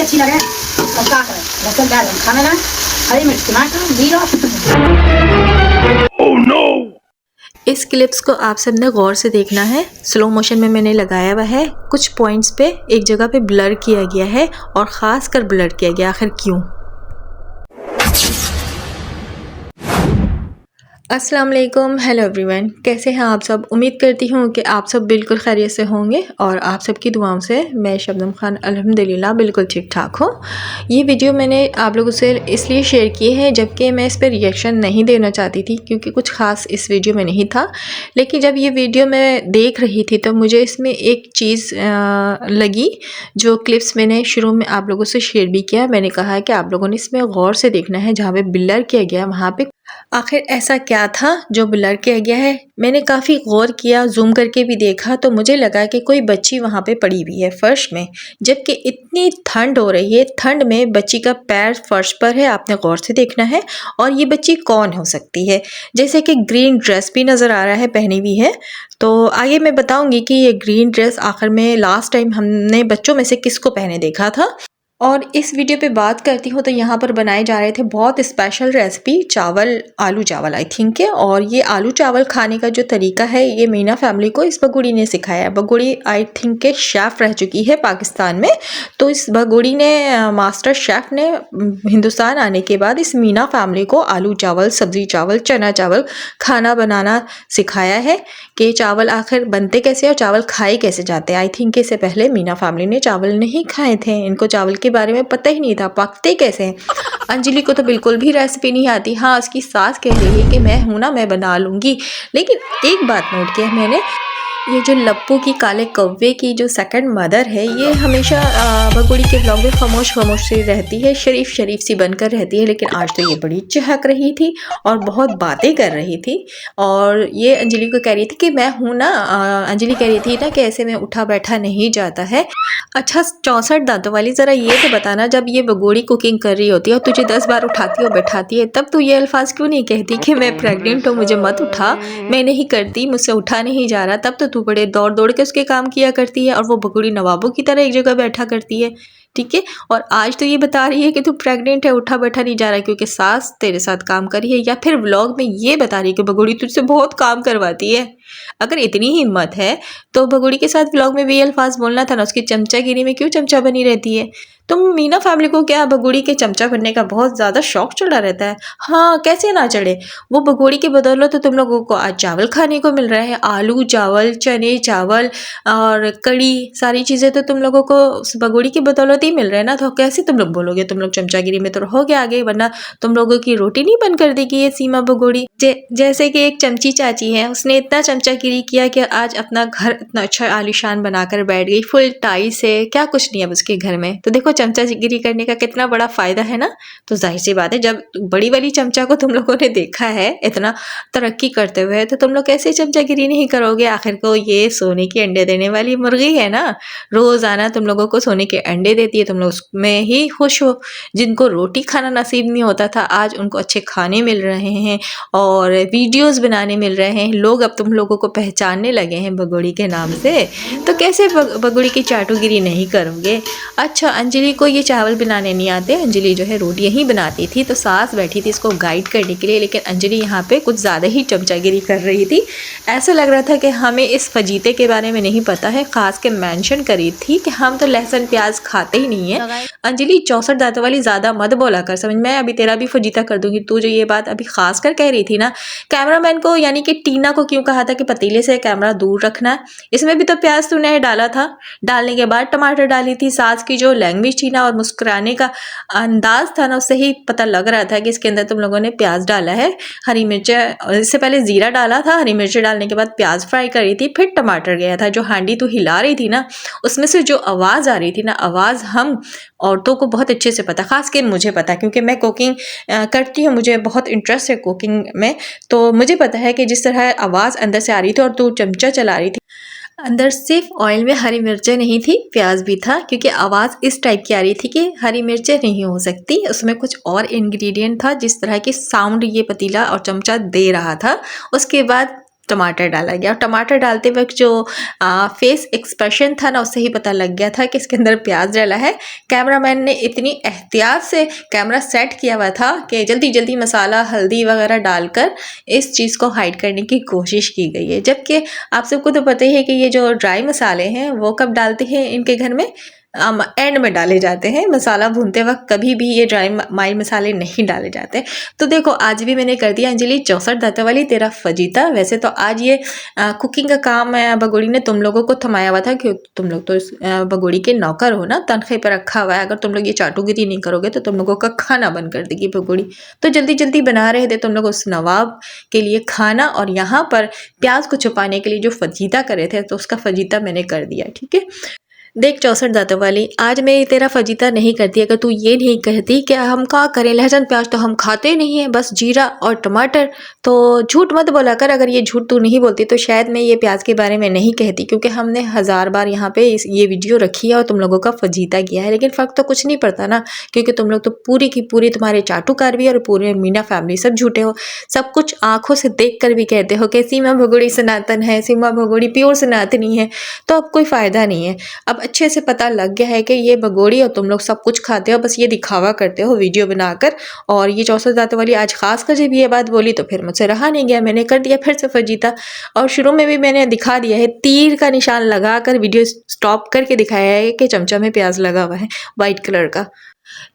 अच्छी लगे और क्या करें, लहसुन प्याज हम खाना ना, हरी मिर्च टमाटर जीरा। Oh no! इस क्लिप्स को आप सब ने गौर से देखना है। स्लो मोशन में मैंने लगाया हुआ है। कुछ पॉइंट्स पे एक जगह पे ब्लर किया गया है और ख़ास कर ब्लर किया गया, आखिर क्यों? अस्सलाम वालेकुम, हेलो एवरीवन, कैसे हैं आप सब? उम्मीद करती हूँ कि आप सब बिल्कुल खैरियत से होंगे और आप सबकी दुआओं से मैं शबनम खान अल्हम्दुलिल्लाह बिल्कुल ठीक ठाक हूँ। ये वीडियो मैंने आप लोगों से इसलिए शेयर की है जबकि मैं इस पर रिएक्शन नहीं देना चाहती थी क्योंकि कुछ ख़ास इस वीडियो में नहीं था। लेकिन जब ये वीडियो मैं देख रही थी तो मुझे इसमें एक चीज़ लगी जो क्लिप्स मैंने शुरू में आप लोगों से शेयर भी किया। मैंने कहा है कि आप लोगों ने इसमें गौर से देखना है, जहाँ पे ब्लर किया गया वहाँ पे आखिर ऐसा क्या था जो ब्लर किया गया है। मैंने काफ़ी गौर किया, जूम करके भी देखा तो मुझे लगा कि कोई बच्ची वहाँ पे पड़ी हुई है फर्श में, जबकि इतनी ठंड हो रही है। ठंड में बच्ची का पैर फर्श पर है, आपने गौर से देखना है। और ये बच्ची कौन हो सकती है? जैसे कि ग्रीन ड्रेस भी नज़र आ रहा है, पहनी हुई है। तो आगे मैं बताऊंगी कि ये ग्रीन ड्रेस आखिर में लास्ट टाइम हमने बच्चों में से किसको पहने देखा था। और इस वीडियो पे बात करती हूँ तो यहाँ पर बनाए जा रहे थे बहुत स्पेशल रेसिपी, चावल, आलू चावल आई थिंक है। और ये आलू चावल खाने का जो तरीका है ये मीना फैमिली को इस बगुड़ी ने सिखाया है। बगुड़ी आई थिंक के शेफ़ रह चुकी है पाकिस्तान में। तो इस बगुड़ी ने, मास्टर शेफ़ ने हिंदुस्तान आने के बाद इस मीना फैमिली को आलू चावल, सब्ज़ी चावल, चना चावल खाना बनाना सिखाया है कि चावल आखिर बनते कैसे और चावल खाए कैसे जाते हैं। आई थिंक इससे पहले मीना फैमिली ने चावल नहीं खाए थे, इनको चावल के बारे में पता ही नहीं था पकते कैसे हैं। अंजलि को तो बिल्कुल भी रेसिपी नहीं आती। हाँ, उसकी सास कह रही है कि मैं हूँ ना, मैं बना लूँगी। लेकिन एक बात नोट किया मैंने, ये जो लप्पू की काले कौवे की जो सेकंड मदर है, ये हमेशा बगुड़ी के ब्लॉग में खामोश खामोश सी रहती है, शरीफ शरीफ सी बनकर रहती है। लेकिन आज तो ये बड़ी चहक रही थी और बहुत बातें कर रही थी। और ये अंजलि को कह रही थी कि मैं हूँ ना, अंजलि कह रही थी ना कि ऐसे में उठा बैठा नहीं जाता है। अच्छा 64 दांतों वाली, ज़रा ये तो बताना, जब ये बगोड़ी कुकिंग कर रही होती है और तुझे 10 बार उठाती और बैठाती है, तब तू ये अल्फाज क्यों नहीं कहती कि मैं प्रेग्नेंट हूँ, मुझे मत उठा, मैं नहीं करती, मुझसे उठा नहीं जा रहा। तब तो तू बड़े दौड़ दौड़ के उसके काम किया करती है और वो बगुड़ी नवाबों की तरह एक जगह बैठा करती है, ठीक है। और आज तो ये बता रही है कि तू प्रेग्नेंट है, उठा बैठा नहीं जा रहा क्योंकि सास तेरे साथ काम कर रही है। या फिर व्लॉग में ये बता रही है कि बगुड़ी तुझसे बहुत काम करवाती है। अगर इतनी हिम्मत है तो बगुड़ी के साथ व्लॉग में भी ये अल्फाज बोलना था ना। उसकी चमचागिरी में क्यों चमचा बनी रहती है? तो मीना फैमिली को क्या बगुड़ी के चमचा बनने का बहुत ज़्यादा शौक चढ़ा रहता है? हाँ, कैसे ना चढ़े। वो बगुड़ी के बदौलत तो तुम लोगों को आज चावल खाने को मिल रहा है, आलू चावल, चने चावल और कड़ी, सारी चीज़ें तो तुम लोगों को उस बगुड़ी की बदौलत ही मिल रहा है ना। तो कैसे तुम लोग बोलोगे? तुम लोग चमचागिरी में तो रहोगे आगे, वरना तुम लोगों की रोटी नहीं बंद कर देगी ये सीमा बगुड़ी। जैसे कि एक चमची चाची है, उसने इतना चमचागिरी किया कि आज अपना घर इतना अच्छा आलीशान बनाकर बैठ गई, फुल टाई से। क्या कुछ नहीं है उसके घर में। तो देखो चमचागिरी करने का कितना बड़ा फायदा है ना। तो जाहिर सी बात है, जब बड़ी वाली चमचा को तुम लोगों ने देखा है इतना तरक्की करते हुए, तो तुम लोग कैसे चमचागिरी नहीं करोगे? आखिर को ये सोने के अंडे देने वाली मुर्गी है ना, रोजाना तुम लोगों को सोने के अंडे देती है, तुम लोग उसमें ही खुश हो। जिनको रोटी खाना नसीब नहीं होता था, आज उनको अच्छे खाने मिल रहे हैं और वीडियोस बनाने मिल रहे हैं। लोग अब तुम लोगों को पहचानने लगे हैं बगुड़ी के नाम से। तो कैसे बगुड़ी की चाटुगिरी नहीं करोगे? अच्छा, अंजलि को ये चावल बनाने नहीं आते। अंजलि जो है रोटियां ही बनाती थी, तो सास बैठी थी इसको गाइड करने के लिए। लेकिन अंजलि यहाँ पे कुछ ज़्यादा ही चमचागिरी कर रही थी। ऐसा लग रहा था कि हमें इस फजीते के बारे में नहीं पता है, खास के मेंशन करी थी कि हम तो लहसुन प्याज खाते ही नहीं है। अंजलि 64 दांतों वाली ज़्यादा मत बोला कर, समझ में? अभी तेरा भी फजीता कर दूंगी। तू जो ये बात अभी खास कर कह रही थी ना, कैमरामैन को यानी कि टीना को क्यों कहा था कि पतीले से कैमरा दूर रखना है? इसमें भी तो प्याज तूने डाला था, डालने के बाद टमाटर डाली थी। सास की जो लैंग्वेज थी ना और मुस्कुराने का अंदाज था ना, उससे ही पता लग रहा था कि इसके अंदर तुम लोगों ने प्याज डाला है, हरी मिर्चें, इससे पहले जीरा डाला था, हरी मिर्चें डालने के बाद प्याज फ्राई करी थी, फिर टमाटर गया था। जो हांडी तू हिला रही थी ना, उसमें से जो आवाज़ आ रही थी ना, आवाज़ हम औरतों को बहुत अच्छे से पता, खास कर मुझे पता, क्योंकि मैं कुकिंग करती हूँ, मुझे बहुत इंटरेस्ट है कुकिंग में। तो मुझे पता है कि जिस तरह आवाज़ अंदर से आ रही थी और तू चमचा चला रही थी, अंदर सिर्फ ऑयल में हरी मिर्चें नहीं थी, प्याज भी था। क्योंकि आवाज़ इस टाइप की आ रही थी कि हरी मिर्चें नहीं हो सकती, उसमें कुछ और इंग्रेडिएंट था। जिस तरह की साउंड ये पतीला और चमचा दे रहा था, उसके बाद टमाटर डाला गया और टमाटर डालते वक्त जो फेस एक्सप्रेशन था ना, उससे ही पता लग गया था कि इसके अंदर प्याज डाला है। कैमरामैन ने इतनी एहतियात से कैमरा सेट किया हुआ था कि जल्दी जल्दी मसाला हल्दी वगैरह डालकर इस चीज़ को हाइड करने की कोशिश की गई है। जबकि आप सबको तो पता ही है कि ये जो ड्राई मसाले हैं वो कब डालते हैं इनके घर में, एंड में डाले जाते हैं। मसाला भूनते वक्त कभी भी ये ड्राई माई मसाले नहीं डाले जाते। तो देखो आज भी मैंने कर दिया अंजलि 64 दांतों वाली तेरा फजीता। वैसे तो आज ये कुकिंग का काम बगोड़ी ने तुम लोगों को थमाया हुआ था कि तुम लोग तो इस बगोड़ी के नौकर हो ना, तनख्वाह पर रखा हुआ है। अगर तुम लोग ये चाटुगिरी नहीं करोगे तो तुम लोगों का खाना बंद कर देगी बगोड़ी। तो जल्दी जल्दी बना रहे थे तुम लोग उस नवाब के लिए खाना, और यहाँ पर प्याज को छुपाने के लिए जो फजीता करे थे तो उसका फजीता मैंने कर दिया। ठीक है, देख 64 दांतों वाली, आज मैं तेरा फजीता नहीं करती अगर तू ये नहीं कहती कि हम क्या करें, लहसुन प्याज तो हम खाते नहीं हैं, बस जीरा और टमाटर। तो झूठ मत बोला कर। अगर ये झूठ तू नहीं बोलती तो शायद मैं ये प्याज के बारे में नहीं कहती, क्योंकि हमने 1000 बार यहाँ पे ये वीडियो रखी है और तुम लोगों का फजीता किया है, लेकिन फ़र्क तो कुछ नहीं पड़ता ना, क्योंकि तुम लोग तो पूरी की पूरी, तुम्हारे चाटुकार भी और पूरे मीना फैमिली सब झूठे हो। सब कुछ आंखों से देख कर भी कहते हो कि सीमा भगोड़ी सनातन है, सीमा भगोड़ी प्योर सनातनी है। तो अब कोई फ़ायदा नहीं है। अब अच्छे से पता लग गया है कि ये भगोड़ी और तुम लोग सब कुछ खाते हो, बस ये दिखावा करते हो वीडियो बनाकर। और ये 64 दांतों वाली आज खास कर जब ये बात बोली तो फिर मुझसे रहा नहीं गया, मैंने कर दिया फिर से फजीता। और शुरू में भी मैंने दिखा दिया है, तीर का निशान लगाकर वीडियो स्टॉप करके दिखाया है कि चमचा में प्याज लगा हुआ है वाइट कलर का।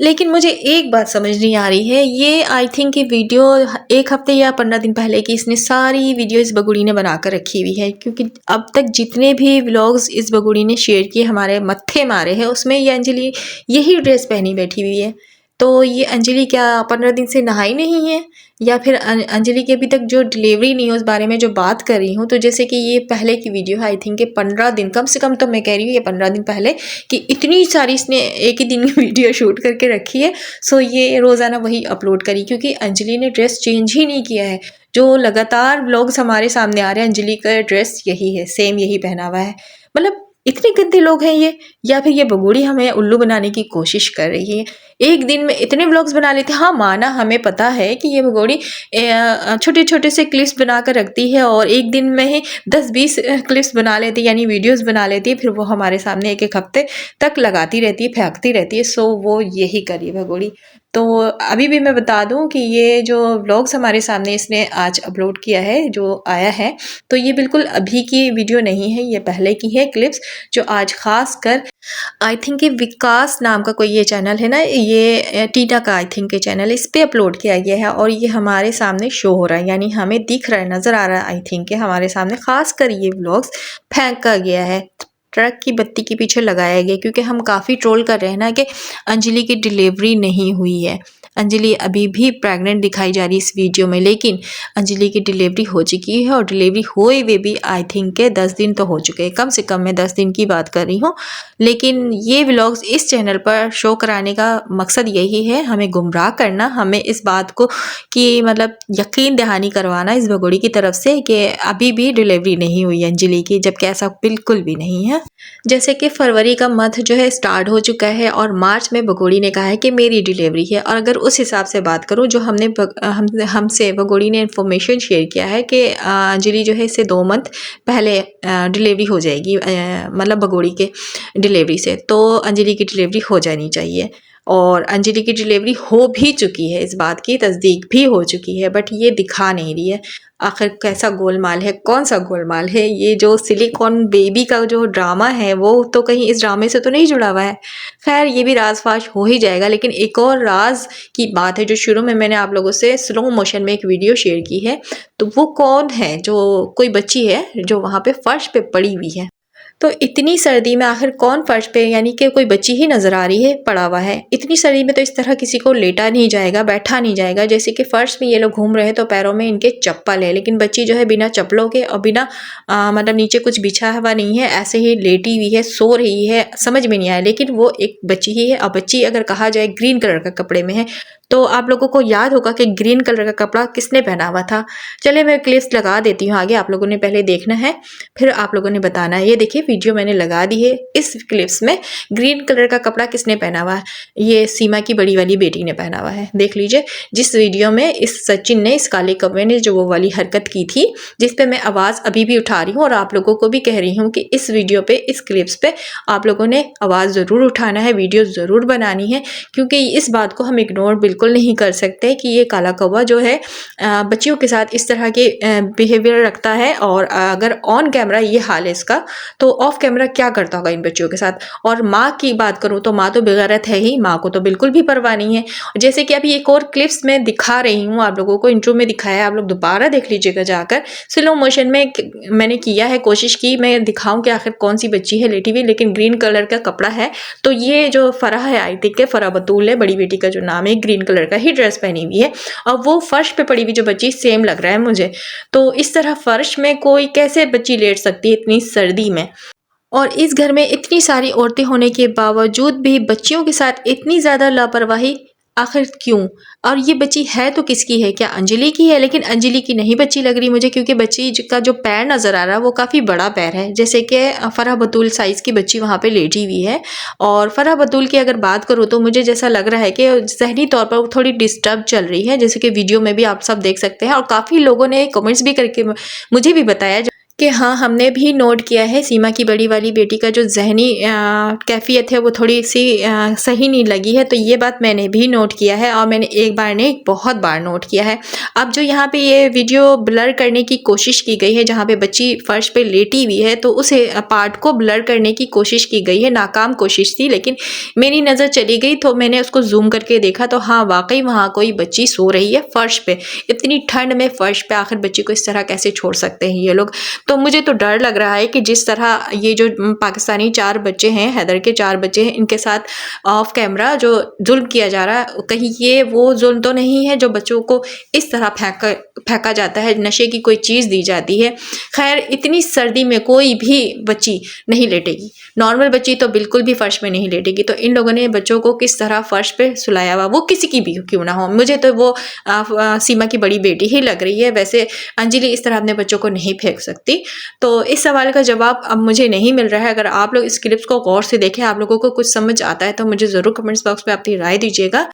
लेकिन मुझे एक बात समझ नहीं आ रही है, ये आई थिंक ये वीडियो 1 हफ्ते या 15 दिन पहले की इसने सारी वीडियो इस बगुड़ी ने बना कर रखी हुई है, क्योंकि अब तक जितने भी व्लॉग्स इस बगुड़ी ने शेयर किए, हमारे मत्थे मारे हैं, उसमें ये अंजलि यही ड्रेस पहनी बैठी हुई है। तो ये अंजलि क्या 15 दिन से नहाई नहीं है, या फिर अंजलि की अभी तक जो डिलीवरी नहीं है उस बारे में जो बात कर रही हूँ। तो जैसे कि ये पहले की वीडियो है, आई थिंक 15 दिन, कम से कम तो मैं कह रही हूँ ये 15 दिन पहले, कि इतनी सारी इसने एक ही दिन की वीडियो शूट करके रखी है। सो ये रोज़ाना वही अपलोड करी, क्योंकि अंजलि ने ड्रेस चेंज ही नहीं किया है। जो लगातार व्लॉग्स हमारे सामने आ रहे हैं, अंजलि का ड्रेस यही है, सेम यही पहना हुआ है। मतलब इतने गंदे लोग हैं ये, या फिर ये बगोड़ी हमें उल्लू बनाने की कोशिश कर रही है। एक दिन में इतने व्लॉग्स बना लेते हैं। हाँ माना, हमें पता है कि ये बगोड़ी छोटे छोटे से क्लिप्स बना कर रखती है और एक दिन में ही 10-20 क्लिप्स बना लेती है, यानी वीडियोस बना लेती है, फिर वो हमारे सामने एक एक हफ्ते तक लगाती रहती है, फेंकती रहती है। सो वो यही करी बगोड़ी। तो अभी भी मैं बता दूं कि ये जो व्लॉग्स हमारे सामने इसने आज अपलोड किया है, जो आया है, तो ये बिल्कुल अभी की वीडियो नहीं है, ये पहले की है क्लिप्स, जो आज खास कर आई थिंक ये विकास नाम का कोई ये चैनल है ना, ये टीना का आई थिंक ये चैनल है, इस पे अपलोड किया गया है और ये हमारे सामने शो हो रहा है, यानी हमें दिख रहा है, नज़र आ रहा है आई थिंक कि हमारे सामने खास कर ये व्लॉग्स फेंका गया है, ट्रक की बत्ती के पीछे लगाया गया, क्योंकि हम काफ़ी ट्रोल कर रहे हैं ना कि अंजलि की डिलीवरी नहीं हुई है। अंजलि अभी भी प्रेग्नेंट दिखाई जा रही है इस वीडियो में, लेकिन अंजलि की डिलीवरी हो चुकी है और डिलीवरी हुए हुए भी आई थिंक के 10 दिन तो हो चुके हैं, कम से कम मैं 10 दिन की बात कर रही हूँ। लेकिन ये व्लॉग्स इस चैनल पर शो कराने का मकसद यही है, हमें गुमराह करना, हमें इस बात को कि मतलब यकीन दहानी करवाना इस बगोड़ी की तरफ से कि अभी भी डिलीवरी नहीं हुई अंजलि की, जबकि ऐसा बिल्कुल भी नहीं है। जैसे कि फरवरी का मंथ जो है स्टार्ट हो चुका है और मार्च में बगोड़ी ने कहा है कि मेरी डिलीवरी है, और अगर उस हिसाब से बात करूँ जो हमसे बगोड़ी ने इन्फॉर्मेशन शेयर किया है कि अंजलि जो है इससे 2 मंथ पहले डिलीवरी हो जाएगी, मतलब बगोड़ी के डिलीवरी से, तो अंजलि की डिलीवरी हो जानी चाहिए। और अंजलि की डिलीवरी हो भी चुकी है, इस बात की तस्दीक भी हो चुकी है, बट ये दिखा नहीं रही है। आखिर कैसा गोलमाल है, कौन सा गोलमाल है? ये जो सिलिकॉन बेबी का जो ड्रामा है वो तो कहीं इस ड्रामे से तो नहीं जुड़ा हुआ है। खैर ये भी राज फाश हो ही जाएगा, लेकिन एक और राज की बात है जो शुरू में मैंने आप लोगों से स्लो मोशन में एक वीडियो शेयर की है, तो वो कौन है? जो कोई बच्ची है जो वहाँ पे फर्श पे पड़ी हुई है। तो इतनी सर्दी में आखिर कौन फर्श पे, यानी कि कोई बच्ची ही नज़र आ रही है पड़ा हुआ है। इतनी सर्दी में तो इस तरह किसी को लेटा नहीं जाएगा, बैठा नहीं जाएगा। जैसे कि फर्श में ये लोग घूम रहे हैं तो पैरों में इनके चप्पल है, लेकिन बच्ची जो है बिना चप्पलों के और बिना मतलब नीचे कुछ बिछा हुआ नहीं है, ऐसे ही लेटी हुई है, सो रही है, समझ में नहीं आया, लेकिन वो एक बच्ची ही है। और बच्ची अगर कहा जाए ग्रीन कलर का कपड़े में है तो आप लोगों को याद होगा कि ग्रीन कलर का कपड़ा किसने पहना हुआ था। चलिए मैं क्लिप्स लगा देती हूँ आगे, आप लोगों ने पहले देखना है फिर आप लोगों ने बताना है। ये देखिए वीडियो मैंने लगा दी है। इस क्लिप्स में ग्रीन कलर का कपड़ा किसने पहना हुआ है? ये सीमा की बड़ी वाली बेटी ने पहना हुआ है। देख लीजिए, जिस वीडियो में इस सचिन ने, इस काले कौवे ने जो वो वाली हरकत की थी, जिस पे मैं आवाज़ अभी भी उठा रही हूँ और आप लोगों को भी कह रही हूँ कि इस वीडियो पे, इस क्लिप्स पे आप लोगों ने आवाज़ ज़रूर उठाना है, वीडियो ज़रूर बनानी है, क्योंकि इस बात को हम इग्नोर बिल्कुल नहीं कर सकते कि ये काला कौवा जो है बच्चियों के साथ इस तरह के बिहेवियर रखता है। और अगर ऑन कैमरा ये हाल है इसका, तो ऑफ कैमरा क्या करता होगा इन बच्चियों के साथ। और माँ की बात करूँ तो माँ तो बेगैरत है ही, माँ को तो बिल्कुल भी परवाह नहीं है। जैसे कि अभी एक और क्लिप्स में दिखा रही हूँ आप लोगों को, इंट्रो में दिखाया है, आप लोग दोबारा देख लीजिएगा जाकर। स्लो मोशन में मैंने किया है, कोशिश की मैं दिखाऊं कि आखिर कौन सी बच्ची है लेटी हुई, लेकिन ग्रीन कलर का कपड़ा है। तो ये जो फराह है, आई थिंक फराह बतूल है, बड़ी बेटी का जो नाम है, ग्रीन कलर का ही ड्रेस पहनी हुई है और वो फर्श पे पड़ी हुई जो बच्ची सेम लग रहा है मुझे। तो इस तरह फर्श में कोई कैसे बच्ची लेट सकती है इतनी सर्दी में? और इस घर में इतनी सारी औरतें होने के बावजूद भी बच्चियों के साथ इतनी ज़्यादा लापरवाही आखिर क्यों? और ये बच्ची है तो किसकी है? क्या अंजलि की है? लेकिन अंजलि की नहीं बच्ची लग रही मुझे, क्योंकि बच्ची का जो पैर नज़र आ रहा है वो काफ़ी बड़ा पैर है, जैसे कि फराह बतूल साइज़ की बच्ची वहाँ पे लेटी हुई है। और फराह बतूल की अगर बात करूँ तो मुझे जैसा लग रहा है कि ज़हनी तौर पर वो थोड़ी डिस्टर्ब चल रही है, जैसे कि वीडियो में भी आप सब देख सकते हैं। और काफ़ी लोगों ने कमेंट्स भी करके मुझे भी बताया कि हाँ, हमने भी नोट किया है सीमा की बड़ी वाली बेटी का जो ज़हनी कैफ़ियत है वो थोड़ी-सी सही नहीं लगी है। तो ये बात मैंने भी नोट किया है और मैंने एक बार नहीं बहुत बार नोट किया है। अब जो यहाँ पे ये वीडियो ब्लर करने की कोशिश की गई है, जहाँ पे बच्ची फ़र्श पे लेटी हुई है, तो उस पार्ट को ब्लर करने की कोशिश की गई है। नाकाम कोशिश थी, लेकिन मेरी नज़र चली गई तो मैंने उसको ज़ूम करके देखा तो हाँ, वाक़ई वहाँ कोई बच्ची सो रही है फ़र्श पे। इतनी ठंड में फ़र्श पे आखिर बच्ची को इस तरह कैसे छोड़ सकते हैं ये लोग? तो मुझे तो डर लग रहा है कि जिस तरह ये जो पाकिस्तानी 4 बच्चे हैं, हैदर के 4 बच्चे हैं, इनके साथ ऑफ कैमरा जो जुल्म किया जा रहा है, कहीं ये वो जुल्म तो नहीं है जो बच्चों को इस तरह फेंका जाता है, नशे की कोई चीज़ दी जाती है। खैर, इतनी सर्दी में कोई भी बच्ची नहीं लेटेगी, नॉर्मल बच्ची तो बिल्कुल भी फ़र्श में नहीं लेटेगी। तो इन लोगों ने बच्चों को किस तरह फ़र्श पे सुलाया हुआ, वो किसी की भी क्यों ना हो, मुझे तो वो सीमा की बड़ी बेटी ही लग रही है। वैसे अंजलि इस तरह अपने बच्चों को नहीं फेंक सकती। तो इस सवाल का जवाब अब मुझे नहीं मिल रहा है। अगर आप लोग इस क्लिप्स को गौर से देखें, आप लोगों को कुछ समझ आता है तो मुझे ज़रूर कमेंट्स बॉक्स में अपनी राय दीजिएगा।